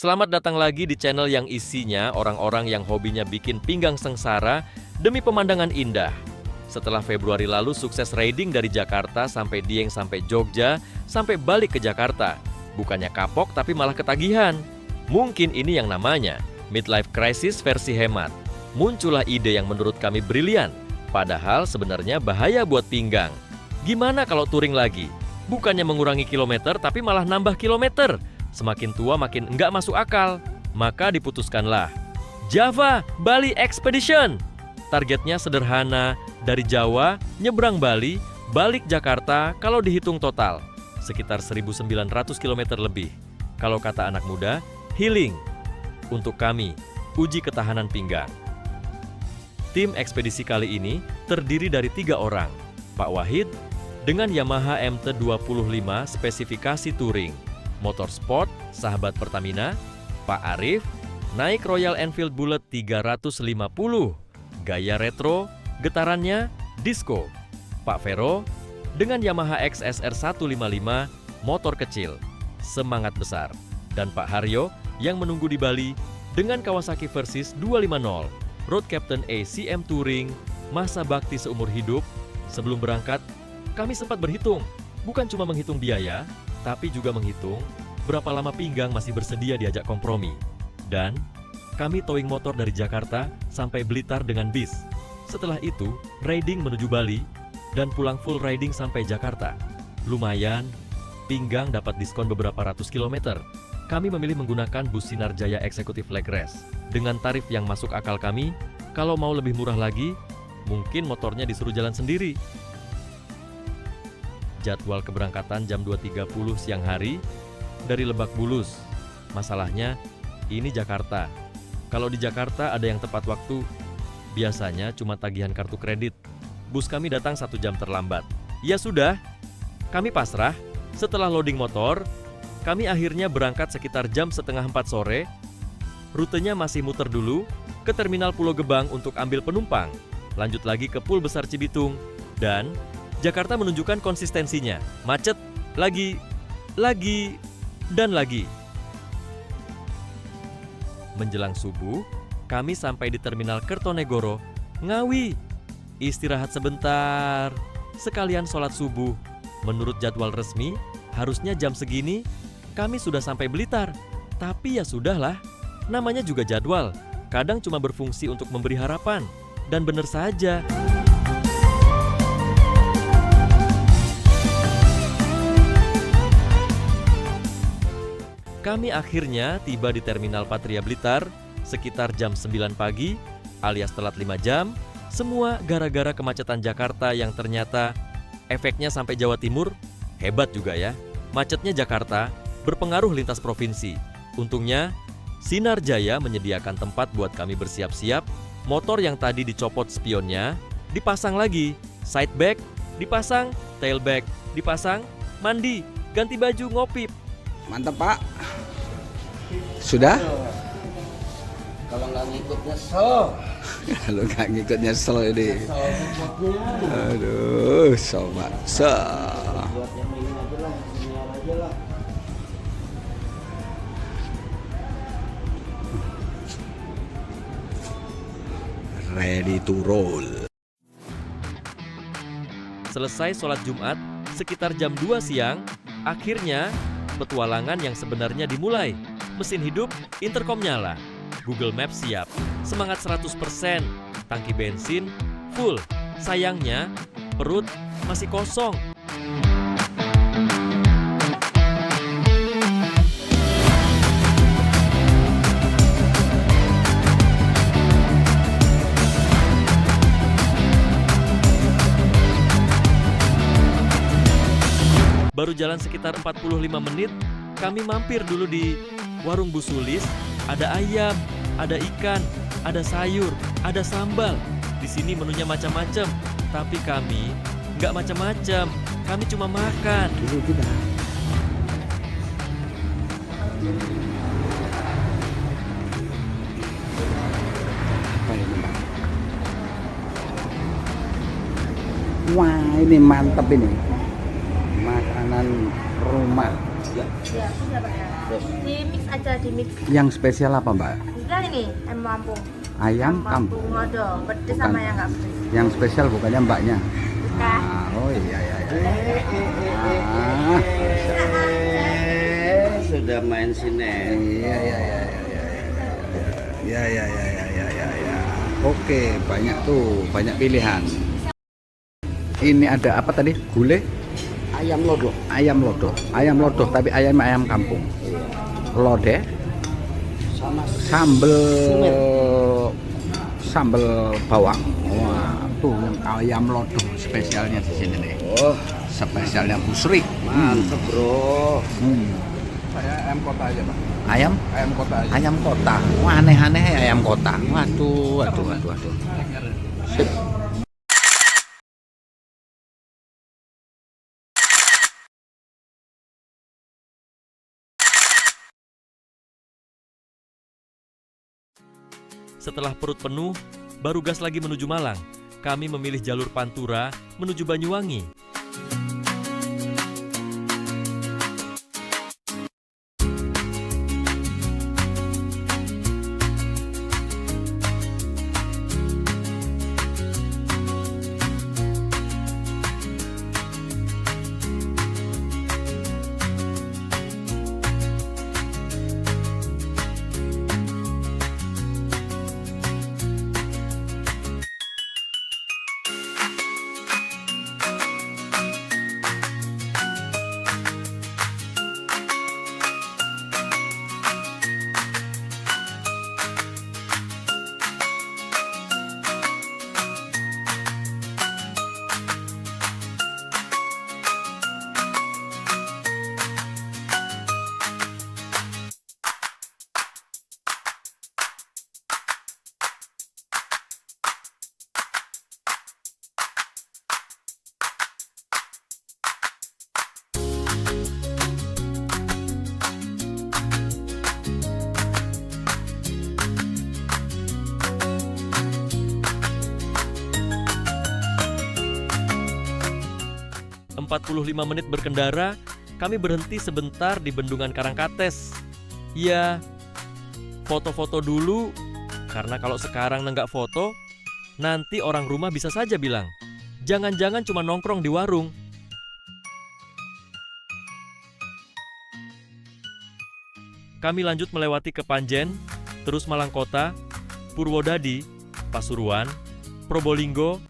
Selamat datang lagi di channel yang isinya orang-orang yang hobinya bikin pinggang sengsara demi pemandangan indah. Setelah Februari lalu sukses riding dari Jakarta sampai Dieng sampai Jogja, sampai balik ke Jakarta. Bukannya kapok tapi malah ketagihan. Mungkin ini yang namanya midlife crisis versi hemat. Muncullah ide yang menurut kami brilian, padahal sebenarnya bahaya buat pinggang. Gimana kalau touring lagi? Bukannya mengurangi kilometer tapi malah nambah kilometer. Semakin tua makin enggak masuk akal. Maka diputuskanlah Java Bali Expedition. Targetnya sederhana, dari Jawa, nyebrang Bali, balik Jakarta kalau dihitung total. Sekitar 1.900 km lebih. Kalau kata anak muda, healing. Untuk kami, uji ketahanan pinggang. Tim ekspedisi kali ini terdiri dari 3 orang. Pak Wahid dengan Yamaha MT-25 spesifikasi touring. Motorsport, sahabat Pertamina. Pak Arif naik Royal Enfield Bullet 350. Gaya retro, getarannya disco. Pak Vero dengan Yamaha XSR 155, motor kecil, semangat besar. Dan Pak Haryo yang menunggu di Bali dengan Kawasaki Versys 250, Road Captain ACM Touring, masa bakti seumur hidup. Sebelum berangkat, kami sempat berhitung, bukan cuma menghitung biaya, tapi juga menghitung berapa lama pinggang masih bersedia diajak kompromi. Dan kami towing motor dari Jakarta sampai Blitar dengan bis. Setelah itu, riding menuju Bali dan pulang full riding sampai Jakarta. Lumayan, pinggang dapat diskon beberapa ratus kilometer. Kami memilih menggunakan bus Sinar Jaya Executive Leg Rest. Dengan tarif yang masuk akal kami, kalau mau lebih murah lagi, mungkin motornya disuruh jalan sendiri. Jadwal keberangkatan jam 2.30 siang hari dari Lebak Bulus. Masalahnya, ini Jakarta. Kalau di Jakarta ada yang tepat waktu, biasanya cuma tagihan kartu kredit. Bus kami datang 1 jam terlambat. Ya sudah, kami pasrah. Setelah loading motor, kami akhirnya berangkat sekitar jam setengah 4 sore. Rutenya masih muter dulu ke Terminal Pulau Gebang untuk ambil penumpang. Lanjut lagi ke Pul Besar Cibitung. Dan Jakarta menunjukkan konsistensinya. Macet, lagi, dan lagi. Menjelang subuh, kami sampai di Terminal Kertonegoro, Ngawi. Istirahat sebentar, sekalian sholat subuh. Menurut jadwal resmi, harusnya jam segini kami sudah sampai Blitar. Tapi ya sudahlah, namanya juga jadwal. Kadang cuma berfungsi untuk memberi harapan. Dan benar saja. Kami akhirnya tiba di Terminal Patria Blitar sekitar jam 9 pagi alias telat 5 jam. Semua gara-gara kemacetan Jakarta yang ternyata efeknya sampai Jawa Timur. Hebat juga ya. Macetnya Jakarta berpengaruh lintas provinsi. Untungnya Sinar Jaya menyediakan tempat buat kami bersiap-siap. Motor yang tadi dicopot spionnya dipasang lagi. Side bag dipasang, tail bag dipasang, mandi, ganti baju, ngopi. Mantap Pak. Sudah? Kalau nggak ngikut nyesel. Kalau nggak ngikut nyesel ini. Aduh, sobat. Buat yang ini aja lah, sinyal aja lah. Ready to roll. Selesai sholat Jumat sekitar jam 2 siang, akhirnya petualangan yang sebenarnya dimulai. Mesin hidup, intercom nyala, Google Maps siap, semangat 100%, tangki bensin full. Sayangnya, perut masih kosong. Baru jalan sekitar 45 menit, kami mampir dulu di warung Bu Sulis. Ada ayam, ada ikan, ada sayur, ada sambal. Di sini menunya macam-macam, tapi kami nggak macam-macam. Kami cuma makan. Dulu kita. Apa ini Pak? Wah, ini mantap ini. Makanan rumah. Ya, sudah Pak ya. Terus Di mix aja, di mix. Yang spesial apa Mbak? Enggak ini, ayam kampung. Ayam Sama kampung. ngodo, pedes Bukan. sama yang nggak pedes. Yang spesial bukannya Mbaknya? Bukan. Oh iya iya. sudah main sinetron. Iya iya iya iya iya iya iya iya. Oke, banyak tuh, banyak pilihan. Ini ada apa tadi? Gulai? Ayam lodo. Ayam lodoh. Ayam lodoh tapi ayam kampung. Lodeh, Sama sambal bawang. Wah, tuh yang ayam lodoh spesialnya di sini nih. Oh, Spesialnya Bu Sri. mantep bro. Saya ayam kota aja Pak. Ayam? Ayam kota aja. Ayam kota. Wah, aneh-aneh ya ayam kota. Waduh. Sip. Setelah perut penuh, baru gas lagi menuju Malang. Kami memilih jalur Pantura menuju Banyuwangi. Empat 45 menit berkendara, kami berhenti sebentar di Bendungan Karangkates. Ya, foto-foto dulu, karena kalau sekarang nenggak foto, nanti orang rumah bisa saja bilang, jangan-jangan cuma nongkrong di warung. Kami lanjut melewati Kepanjen, terus Malangkota, Purwodadi, Pasuruan, Probolinggo,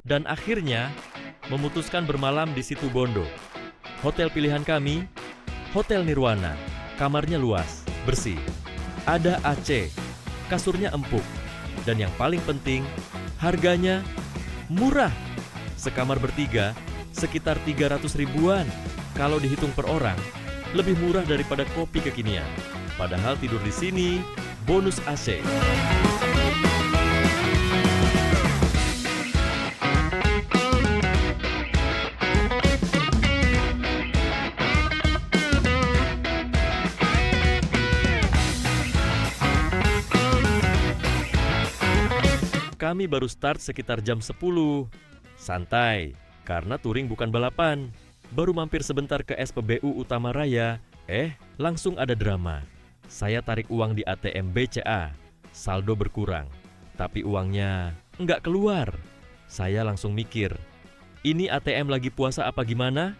dan akhirnya memutuskan bermalam di Situ Bondo. Hotel pilihan kami, Hotel Nirwana. Kamarnya luas, bersih. Ada AC, kasurnya empuk. Dan yang paling penting, harganya murah. Sekamar bertiga, sekitar 300 ribuan. Kalau dihitung per orang, lebih murah daripada kopi kekinian. Padahal tidur di sini bonus AC. Kami baru start sekitar jam 10. Santai, karena touring bukan balapan. Baru mampir sebentar ke SPBU Utama Raya, langsung ada drama. Saya tarik uang di ATM BCA, saldo berkurang. Tapi uangnya nggak keluar. Saya langsung mikir, ini ATM lagi puasa apa gimana?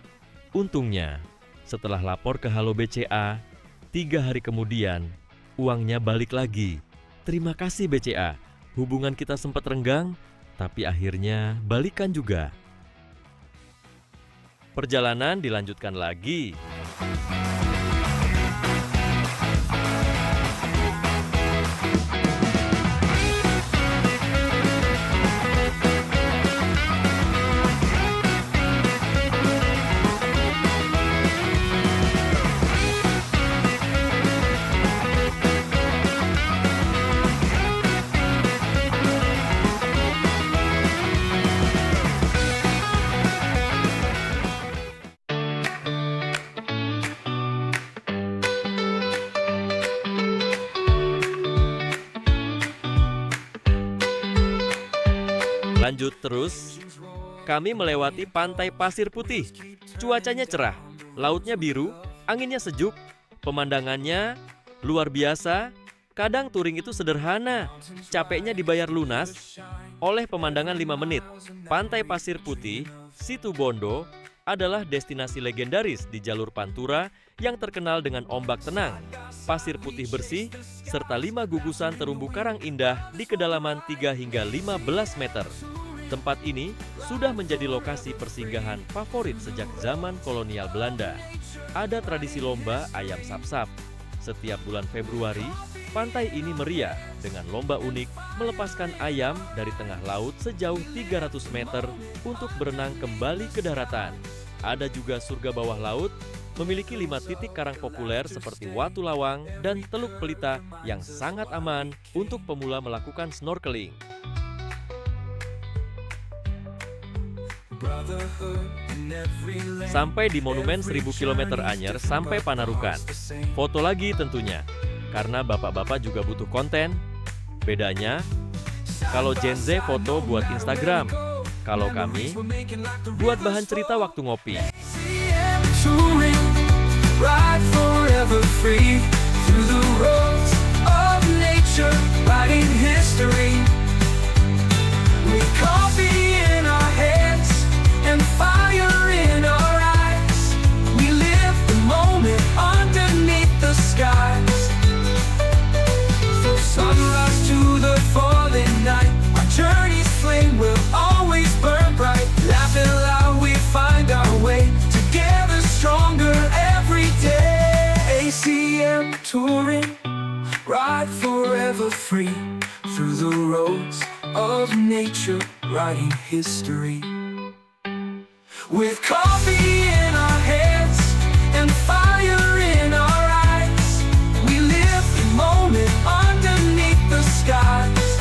Untungnya, setelah lapor ke Halo BCA, 3 hari kemudian, uangnya balik lagi. Terima kasih BCA. Hubungan kita sempat renggang, tapi akhirnya balikan juga. Perjalanan dilanjutkan lagi. Lanjut terus, kami melewati pantai pasir putih. Cuacanya cerah, lautnya biru, anginnya sejuk, pemandangannya luar biasa. Kadang touring itu sederhana, capeknya dibayar lunas oleh pemandangan 5 menit. Pantai Pasir Putih, Situ Bondo, adalah destinasi legendaris di jalur Pantura yang terkenal dengan ombak tenang, pasir putih bersih, serta 5 gugusan terumbu karang indah di kedalaman 3 hingga 15 meter. Tempat ini sudah menjadi lokasi persinggahan favorit sejak zaman kolonial Belanda. Ada tradisi lomba ayam sap-sap. Setiap bulan Februari, pantai ini meriah dengan lomba unik melepaskan ayam dari tengah laut sejauh 300 meter untuk berenang kembali ke daratan. Ada juga surga bawah laut, memiliki 5 titik karang populer seperti Watu Lawang dan Teluk Pelita yang sangat aman untuk pemula melakukan snorkeling. Sampai di Monumen 1000 km Anyer sampai Panarukan. Foto lagi tentunya, karena bapak-bapak juga butuh konten. Bedanya, kalau Gen Z foto buat Instagram, kalau kami buat bahan cerita waktu ngopi. Ride forever free through the roads of nature, writing history. With coffee in our hands and fire in our eyes, we live the moment underneath the skies. From sunrise to the falling night, our journey's flame will always burn bright. Laughing loud, we find our way together, stronger every day. ACM touring, ride forever free through the roads of nature, writing history. With coffee in our hands and fire in our eyes, we live the moment underneath the skies.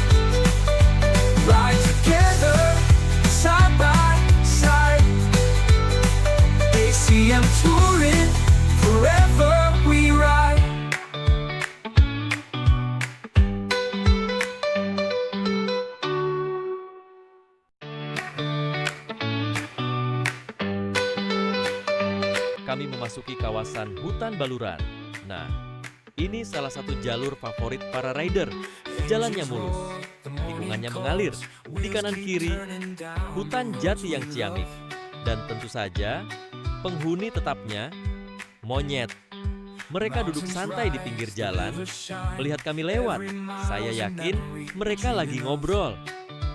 Ride together, side by side. ACM touring, forever we ride. Kami memasuki kawasan hutan Baluran. Nah, ini salah satu jalur favorit para rider. Jalannya mulus, tikungannya mengalir. Di kanan kiri, hutan jati yang ciamik. Dan tentu saja, penghuni tetapnya monyet. Mereka duduk santai di pinggir jalan, melihat kami lewat. Saya yakin mereka lagi ngobrol.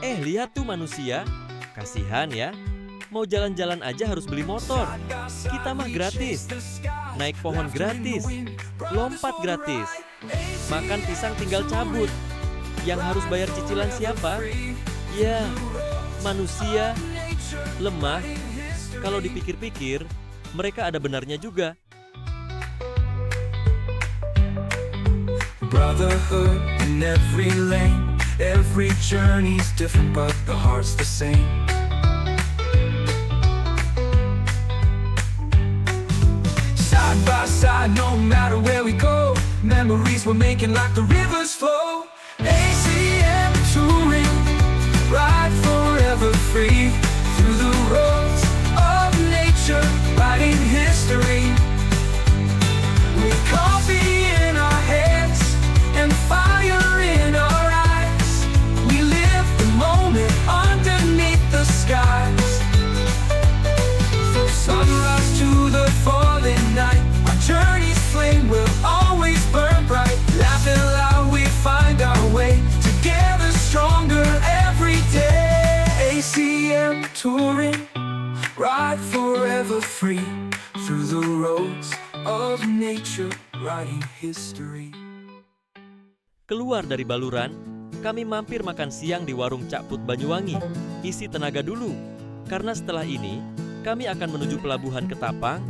Lihat tuh manusia, kasihan ya. Mau jalan-jalan aja harus beli motor. Kita mah gratis. Naik pohon gratis. Lompat gratis. Makan pisang tinggal cabut. Yang harus bayar cicilan siapa? Ya, manusia. Lemah. Kalau dipikir-pikir, mereka ada benarnya juga. brotherhood in every lane. Every journey's different, but the heart's the same. Side by side, no matter where we go, memories we're making like the rivers flow. ACM touring, ride forever free through the roads of nature, writing history. With coffee in our hands and fire in our eyes, we live the moment underneath the skies. From sunrise to the falling night, our journey's flame will always burn bright. Laughing loud, we find our way, together stronger every day. ACM touring, ride forever free through the roads of nature, writing history. Keluar dari Baluran, kami mampir makan siang di warung Cak Put Banyuwangi. Isi tenaga dulu, karena setelah ini kami akan menuju pelabuhan Ketapang.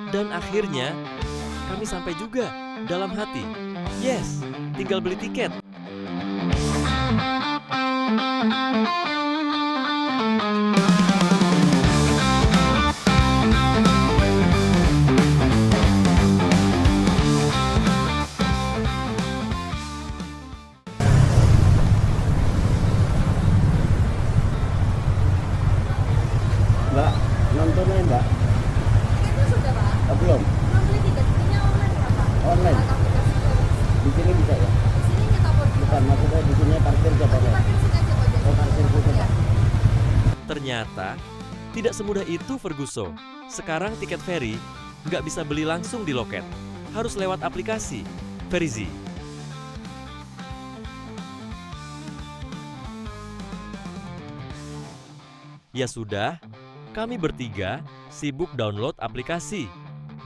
Dan akhirnya, kami sampai juga dalam hati. Yes, tinggal beli tiket. Mbak, nontonnya Mbak? Tiketnya sudah, Pak. Oh, belum? Belum beli tiket, tiketnya online ya, Pak? Online? Lewat aplikasi Goes. Di sini bisa ya? Di sini kita pergi. Bukan, maksudnya di sini parkir coba Nanti ya? parkir sini aja kok. Oh, parkir situ, Iya. Pak. Ternyata, tidak semudah itu Ferguso. Sekarang tiket ferry nggak bisa beli langsung di loket. Harus lewat aplikasi, Ferizi. Ya sudah, kami bertiga sibuk download aplikasi,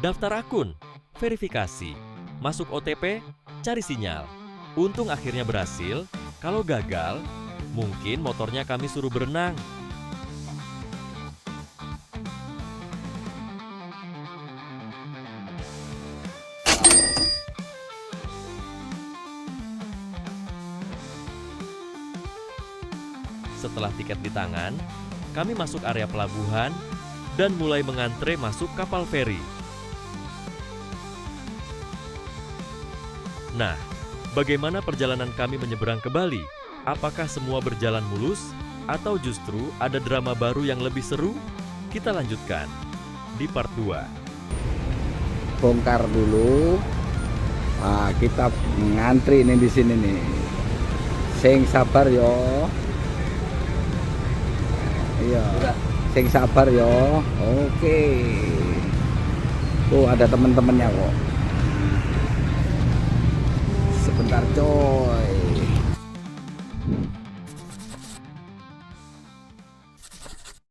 daftar akun, verifikasi, masuk OTP, cari sinyal. Untung akhirnya berhasil. Kalau gagal, mungkin motornya kami suruh berenang. Setelah tiket di tangan, kami masuk area pelabuhan dan mulai mengantre masuk kapal feri. Nah, bagaimana perjalanan kami menyeberang ke Bali? Apakah semua berjalan mulus atau justru ada drama baru yang lebih seru? Kita lanjutkan di part 2. Bongkar dulu. Nah, kita ngantri nih di sini nih. Sing sabar yo. Iya. Sing sabar yo. Oke. Tuh ada teman-temannya kok. Sebentar coy.